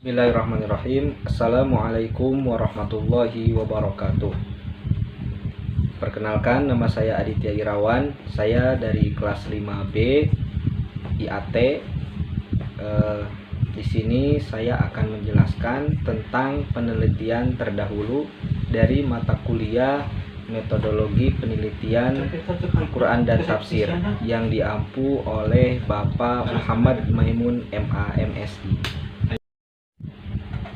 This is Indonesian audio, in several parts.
Bismillahirrahmanirrahim. Assalamualaikum warahmatullahi wabarakatuh. Perkenalkan, nama saya Aditya Irawan. Saya dari kelas 5B IAT. Di sini saya akan menjelaskan tentang penelitian terdahulu dari mata kuliah Metodologi Penelitian Al-Quran dan Tafsir yang diampu oleh Bapak Muhammad Maimun MA MSI.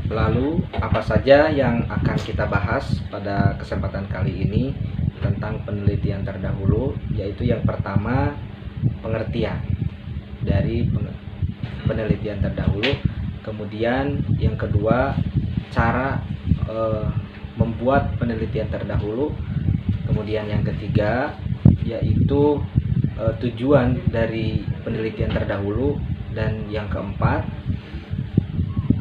Lalu, apa saja yang akan kita bahas pada kesempatan kali ini tentang penelitian terdahulu, yaitu yang pertama, pengertian dari penelitian terdahulu. Kemudian yang kedua, cara membuat penelitian terdahulu. Kemudian yang ketiga, yaitu tujuan dari penelitian terdahulu. Dan yang keempat,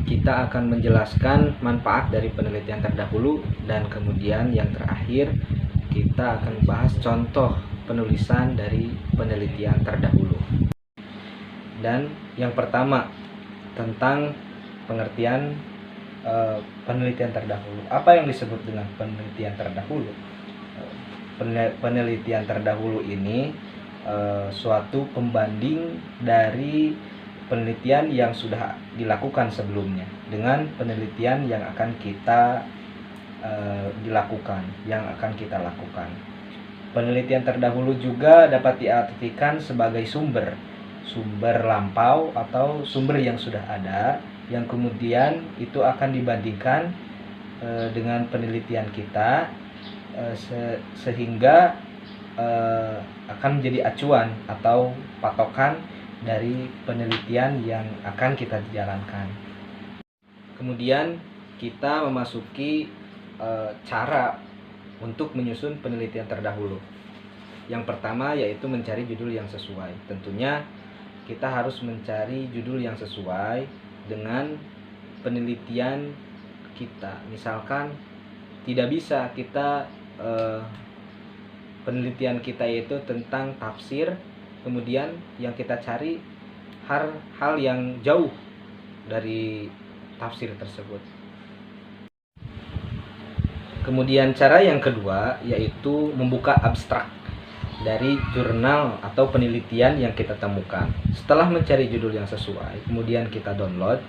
kita akan menjelaskan manfaat dari penelitian terdahulu, dan kemudian yang terakhir kita akan membahas contoh penulisan dari penelitian terdahulu. Dan yang pertama, tentang pengertian penelitian terdahulu. Apa yang disebut dengan penelitian terdahulu? Penelitian terdahulu ini suatu pembanding dari penelitian yang sudah dilakukan sebelumnya dengan penelitian yang akan kita lakukan. Penelitian terdahulu juga dapat diartikan sebagai sumber lampau atau sumber yang sudah ada, yang kemudian itu akan dibandingkan dengan penelitian kita sehingga akan menjadi acuan atau patokan dari penelitian yang akan kita jalankan. Kemudian kita memasuki cara untuk menyusun penelitian terdahulu. Yang pertama yaitu mencari judul yang sesuai. Tentunya kita harus mencari judul yang sesuai dengan penelitian kita. Misalkan tidak bisa kita penelitian kita itu tentang tafsir, kemudian yang kita cari hal yang jauh dari tafsir tersebut. Kemudian cara yang kedua yaitu membuka abstrak dari jurnal atau penelitian yang kita temukan. Setelah mencari judul yang sesuai, kemudian kita download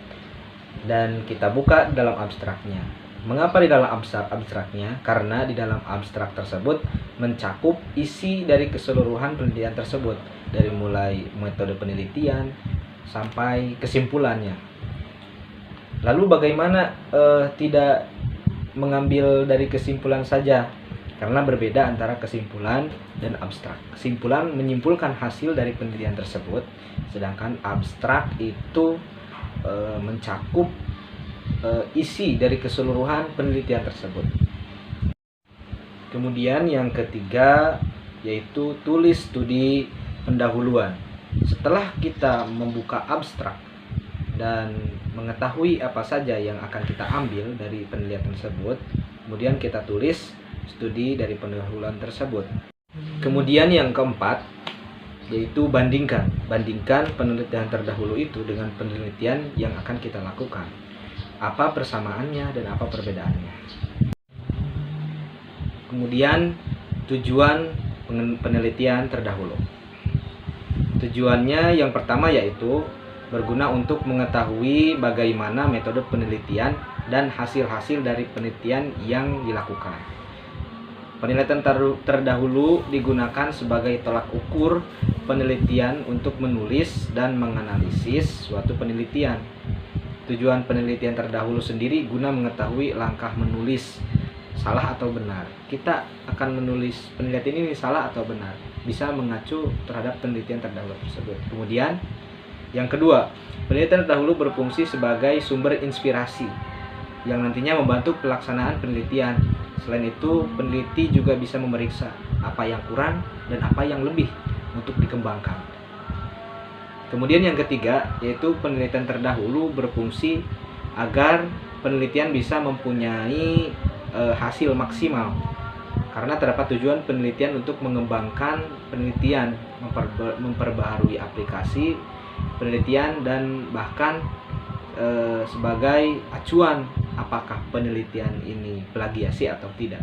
dan kita buka dalam abstraknya. Mengapa di dalam abstraknya? Karena di dalam abstrak tersebut mencakup isi dari keseluruhan penelitian tersebut, dari mulai metode penelitian sampai kesimpulannya. Lalu bagaimana tidak mengambil dari kesimpulan saja? Karena berbeda antara kesimpulan dan abstrak. Kesimpulan menyimpulkan hasil dari penelitian tersebut, sedangkan abstrak itu mencakup isi dari keseluruhan penelitian tersebut. Kemudian yang ketiga yaitu tulis studi pendahuluan. Setelah kita membuka abstrak dan mengetahui apa saja yang akan kita ambil dari penelitian tersebut, kemudian kita tulis studi dari pendahuluan tersebut. Kemudian yang keempat yaitu bandingkan penelitian terdahulu itu dengan penelitian yang akan kita lakukan. Apa persamaannya dan apa perbedaannya. Kemudian tujuan penelitian terdahulu. Tujuannya yang pertama yaitu berguna untuk mengetahui bagaimana metode penelitian dan hasil-hasil dari penelitian yang dilakukan. Penelitian terdahulu digunakan sebagai tolak ukur penelitian untuk menulis dan menganalisis suatu penelitian. Tujuan penelitian terdahulu sendiri guna mengetahui langkah menulis salah atau benar. Kita akan menulis penelitian ini salah atau benar, bisa mengacu terhadap penelitian terdahulu tersebut. Kemudian yang kedua, penelitian terdahulu berfungsi sebagai sumber inspirasi yang nantinya membantu pelaksanaan penelitian. Selain itu, peneliti juga bisa memeriksa apa yang kurang dan apa yang lebih untuk dikembangkan. Kemudian yang ketiga yaitu penelitian terdahulu berfungsi agar penelitian bisa mempunyai hasil maksimal, karena terdapat tujuan penelitian untuk mengembangkan penelitian, memperbaharui aplikasi penelitian, dan bahkan sebagai acuan apakah penelitian ini plagiasi atau tidak.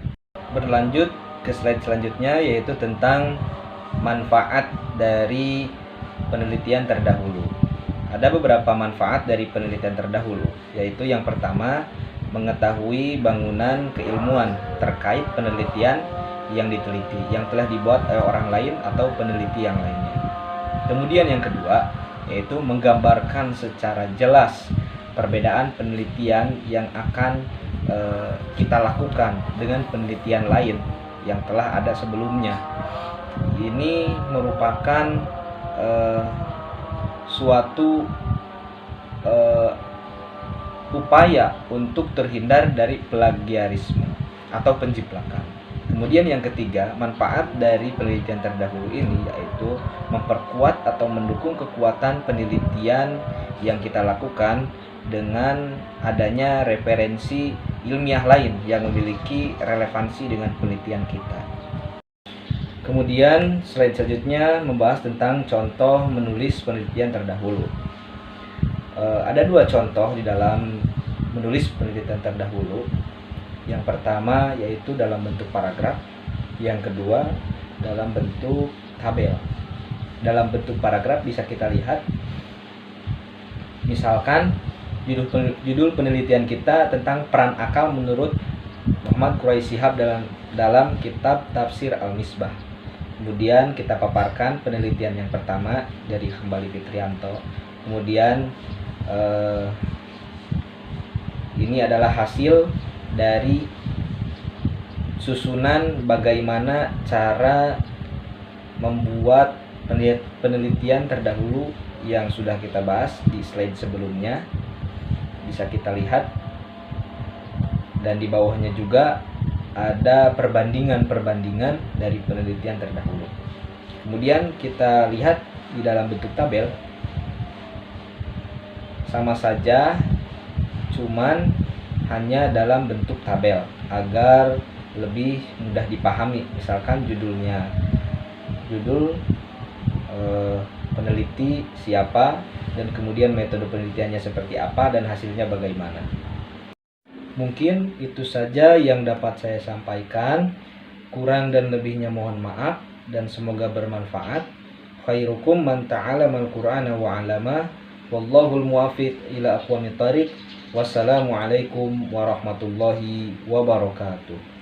Berlanjut ke slide selanjutnya, yaitu tentang manfaat dari penelitian terdahulu. Ada beberapa manfaat dari penelitian terdahulu, yaitu yang pertama, mengetahui bangunan keilmuan terkait penelitian yang diteliti, yang telah dibuat oleh orang lain atau peneliti yang lainnya. Kemudian yang kedua, yaitu menggambarkan secara jelas perbedaan penelitian yang akan kita lakukan dengan penelitian lain yang telah ada sebelumnya. Ini merupakan suatu upaya untuk terhindar dari plagiarisme atau penjiplakan. Kemudian yang ketiga, manfaat dari penelitian terdahulu ini yaitu memperkuat atau mendukung kekuatan penelitian yang kita lakukan dengan adanya referensi ilmiah lain yang memiliki relevansi dengan penelitian kita. Kemudian slide selanjutnya membahas tentang contoh menulis penelitian terdahulu. Ada dua contoh di dalam menulis penelitian terdahulu. Yang pertama yaitu dalam bentuk paragraf, yang kedua dalam bentuk tabel. Dalam bentuk paragraf bisa kita lihat, misalkan judul penelitian kita tentang peran akal menurut Muhammad Quraish Shihab dalam kitab Tafsir Al-Misbah. Kemudian kita paparkan penelitian yang pertama dari Hambali Fitrianto. Kemudian ini adalah hasil dari susunan bagaimana cara membuat penelitian terdahulu yang sudah kita bahas di slide sebelumnya. Bisa kita lihat, dan di bawahnya juga ada perbandingan dari penelitian terdahulu. Kemudian kita lihat di dalam bentuk tabel, sama saja, cuman hanya dalam bentuk tabel agar lebih mudah dipahami. Misalkan judul peneliti siapa, dan kemudian metode penelitiannya seperti apa, dan hasilnya bagaimana. Mungkin itu saja yang dapat saya sampaikan. Kurang dan lebihnya mohon maaf, dan semoga bermanfaat. Khairukum man ta'allama al-Qur'ana wa 'allama. Wallahul muwaffiq ila aqwamit thariq. Wassalamualaikum warahmatullahi wabarakatuh.